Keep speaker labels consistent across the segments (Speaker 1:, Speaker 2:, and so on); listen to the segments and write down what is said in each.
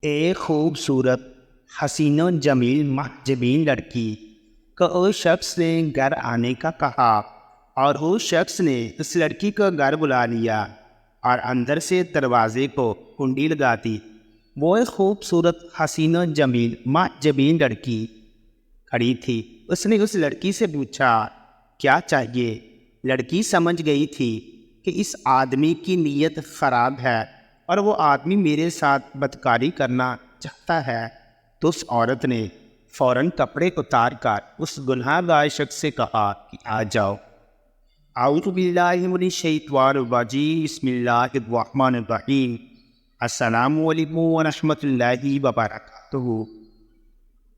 Speaker 1: ایک خوبصورت حسین و جمیل محجبین لڑکی کو اس شخص نے گھر آنے کا کہا اور اس شخص نے اس لڑکی کو گھر بلا لیا اور اندر سے دروازے کو کنڈی لگا دی۔ وہ ایک خوبصورت حسین و جمیل محجبین لڑکی کھڑی تھی۔ اس نے اس لڑکی سے پوچھا کیا چاہیے؟ لڑکی سمجھ گئی تھی کہ اس آدمی کی نیت خراب ہے اور وہ آدمی میرے ساتھ بدکاری کرنا چاہتا ہے۔ تو اس عورت نے فوراً کپڑے اتار کر اس گناہ گار شخص سے کہا کہ آ جاؤ۔ اعوذ باللہ من الشیطان الرجیم، بسم اللہ الرحمن الرحیم، السلام علیکم ورحمۃ اللہ وبرکاتہ۔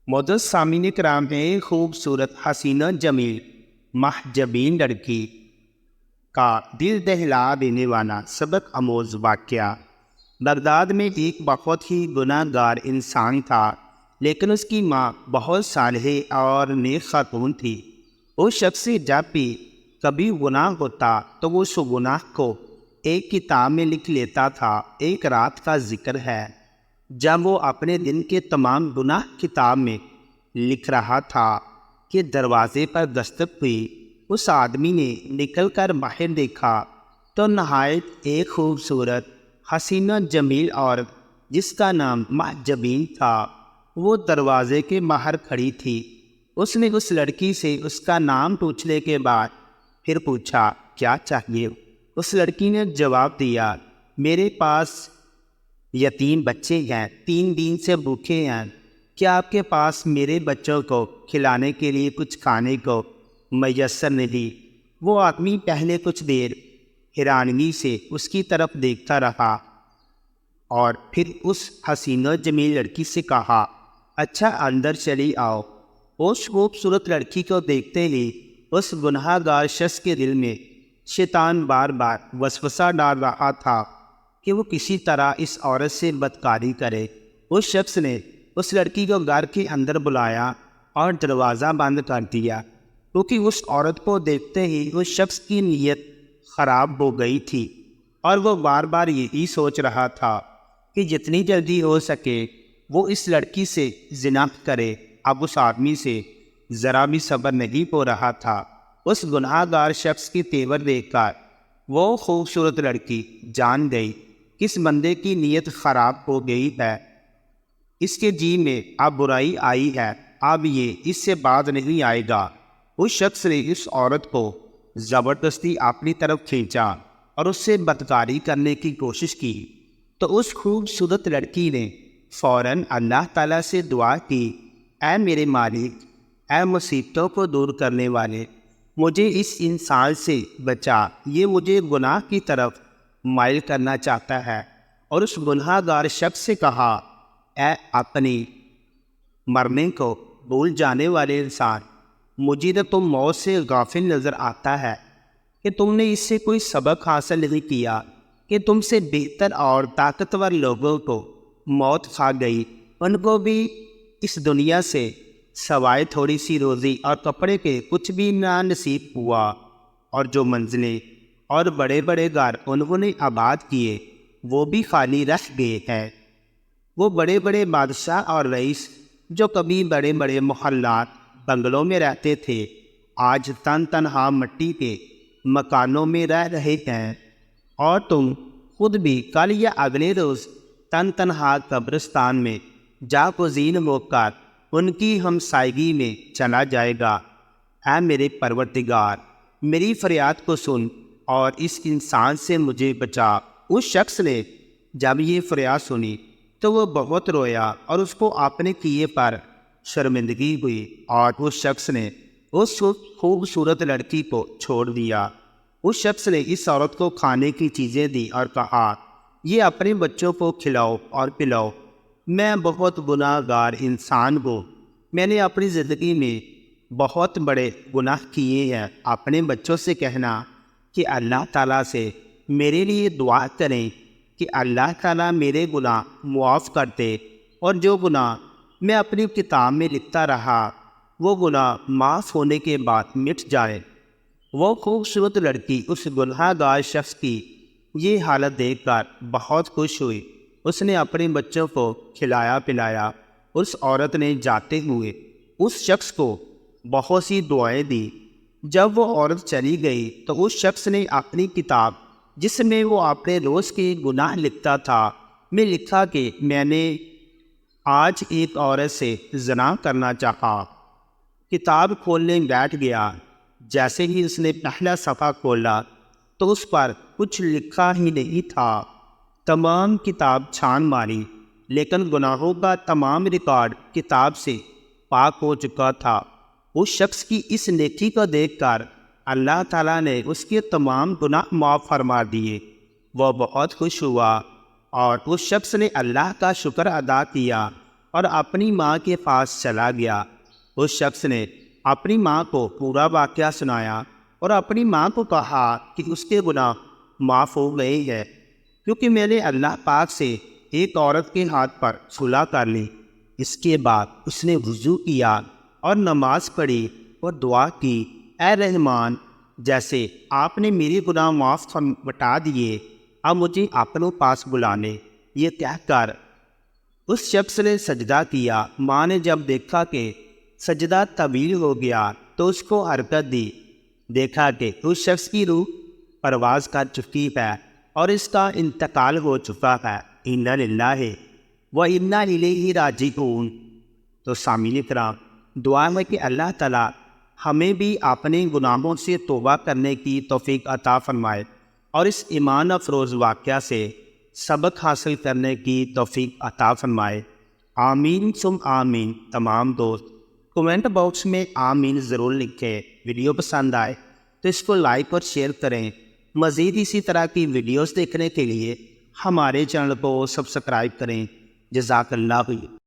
Speaker 1: معزز سامعین کرام، خوبصورت حسین جمیل محجبین لڑکی کا دل دہلا دینے والا سبق آموز واقعہ۔ بغداد میں ایک بہت ہی گناہ گار انسان تھا، لیکن اس کی ماں بہت صالح اور نیک خاتون تھی۔ اس شخص سے جب بھی کبھی گناہ ہوتا تو وہ اس گناہ کو ایک کتاب میں لکھ لیتا تھا۔ ایک رات کا ذکر ہے جب وہ اپنے دن کے تمام گناہ کتاب میں لکھ رہا تھا کہ دروازے پر دستک ہوئی۔ اس آدمی نے نکل کر باہر دیکھا تو نہایت ایک خوبصورت حسین و جمیل عورت جس کا نام محجبین تھا وہ دروازے کے باہر کھڑی تھی۔ اس نے اس لڑکی سے اس کا نام پوچھنے کے بعد پھر پوچھا کیا چاہیے؟ اس لڑکی نے جواب دیا میرے پاس یتیم بچے ہیں، 3 دن سے بھوکے ہیں، کیا آپ کے پاس میرے بچوں کو کھلانے کے لیے کچھ کھانے کو میسر نہیں؟ وہ آدمی پہلے کچھ دیر حیرانگی سے اس کی طرف دیکھتا رہا اور پھر اس حسین و جمیل لڑکی سے کہا اچھا اندر چلی آؤ۔ اس خوبصورت لڑکی کو دیکھتے ہی اس گناہ گار شخص کے دل میں شیطان بار بار وسوسہ ڈال رہا تھا کہ وہ کسی طرح اس عورت سے بدکاری کرے۔ اس شخص نے اس لڑکی کو گھر کے اندر بلایا اور دروازہ بند کر دیا، کیونکہ اس عورت کو دیکھتے ہی اس شخص کی نیت خراب ہو گئی تھی اور وہ بار بار یہی سوچ رہا تھا کہ جتنی جلدی ہو سکے وہ اس لڑکی سے زنا کرے۔ اب اس آدمی سے ذرا بھی صبر نہیں ہو رہا تھا۔ اس گناہ گار شخص کی تیور دیکھ کر وہ خوبصورت لڑکی جان گئی کہ اس بندے کی نیت خراب ہو گئی ہے، اس کے جی میں اب برائی آئی ہے، اب یہ اس سے باز نہیں آئے گا۔ اس شخص نے اس عورت کو زبردستی اپنی طرف کھینچا اور اس سے بدکاری کرنے کی کوشش کی تو اس خوبصورت لڑکی نے فوراً اللہ تعالیٰ سے دعا کی اے میرے مالک، اے مصیبتوں کو دور کرنے والے، مجھے اس انسان سے بچا، یہ مجھے گناہ کی طرف مائل کرنا چاہتا ہے۔ اور اس گناہ گار شخص سے کہا اے اپنی مرنے کو بھول جانے والے انسان، مجھے تو تم موت سے غافل نظر آتا ہے کہ تم نے اس سے کوئی سبق حاصل نہیں کیا کہ تم سے بہتر اور طاقتور لوگوں کو موت کھا گئی، ان کو بھی اس دنیا سے سوائے تھوڑی سی روزی اور کپڑے کے کچھ بھی نہ نصیب ہوا، اور جو منزلیں اور بڑے بڑے گھر انہوں نے آباد کیے وہ بھی خالی رہ گئے ہیں۔ وہ بڑے بڑے بادشاہ اور رئیس جو کبھی بڑے بڑے محلات بنگلوں میں رہتے تھے آج تن تنہا مٹی کے مکانوں میں رہ رہے ہیں، اور تم خود بھی کل یا اگلے روز تن تنہا قبرستان میں جا گزین ہو کر ان کی ہمسائیگی میں چلا جائے گا۔ اے میرے پروردگار، میری فریاد کو سن اور اس انسان سے مجھے بچا۔ اس شخص نے جب یہ فریاد سنی تو وہ بہت رویا اور اس کو اپنے کیے پر شرمندگی ہوئی، اور اس شخص نے اس خوبصورت لڑکی کو چھوڑ دیا۔ اس شخص نے اس عورت کو کھانے کی چیزیں دی اور کہا یہ اپنے بچوں کو کھلاؤ اور پلاؤ، میں بہت گناہ گار انسان ہوں، میں نے اپنی زندگی میں بہت بڑے گناہ کیے ہیں۔ اپنے بچوں سے کہنا کہ اللہ تعالیٰ سے میرے لیے دعا کریں کہ اللہ تعالیٰ میرے گناہ معاف کر دے، اور جو گناہ میں اپنی کتاب میں لکھتا رہا وہ گناہ معاف ہونے کے بعد مٹ جائے۔ وہ خوبصورت لڑکی اس گناہ گار شخص کی یہ حالت دیکھ کر بہت خوش ہوئی اس نے اپنے بچوں کو کھلایا پلایا۔ اس عورت نے جاتے ہوئے اس شخص کو بہت سی دعائیں دی۔ جب وہ عورت چلی گئی تو اس شخص نے اپنی کتاب جس میں وہ اپنے روز کے گناہ لکھتا تھا میں لکھا کہ میں نے آج ایک عورت سے زنا کرنا چاہا۔ کتاب کھولنے بیٹھ گیا۔ جیسے ہی اس نے پہلا صفحہ کھولا تو اس پر کچھ لکھا ہی نہیں تھا۔ تمام کتاب چھان ماری لیکن گناہوں کا تمام ریکارڈ کتاب سے پاک ہو چکا تھا۔ اس شخص کی اس نیکی کو دیکھ کر اللہ تعالیٰ نے اس کے تمام گناہ معاف فرما دیے۔ وہ بہت خوش ہوا اور اس شخص نے اللہ کا شکر ادا کیا اور اپنی ماں کے پاس چلا گیا۔ اس شخص نے اپنی ماں کو پورا واقعہ سنایا اور اپنی ماں کو کہا کہ اس کے گناہ معاف ہو گئے ہیں کیونکہ میں نے اللہ پاک سے ایک عورت کے ہاتھ پر صلح کر لی۔ اس کے بعد اس نے وضو کیا اور نماز پڑھی اور دعا کی، اے رحمان، جیسے آپ نے میرے گناہ معاف مٹا دیے، اب مجھے اپنے پاس بلا لیں۔ یہ کہہ کر اس شخص نے سجدہ کیا۔ ماں نے جب دیکھا کہ سجدہ طویل ہو گیا تو اس کو حرکت دی۔ دیکھا کہ اس شخص کی روح پرواز کر چکی ہے اور اس کا انتقال ہو چکا ہے۔ انا للہ و انا الیہ راجعون۔ تو سامعین کرام، دعا ہے کہ اللہ تعالیٰ ہمیں بھی اپنے گناہوں سے توبہ کرنے کی توفیق عطا فرمائے اور اس ایمان افروز واقعہ سے سبق حاصل کرنے کی توفیق عطا فرمائے۔ آمین ثم آمین۔ تمام دوست کومنٹ باکس میں آمین ضرور لکھیں۔ ویڈیو پسند آئے تو اس کو لائک اور شیئر کریں۔ مزید اسی طرح کی ویڈیوز دیکھنے کے لیے ہمارے چینل کو سبسکرائب کریں۔ جزاک اللہ۔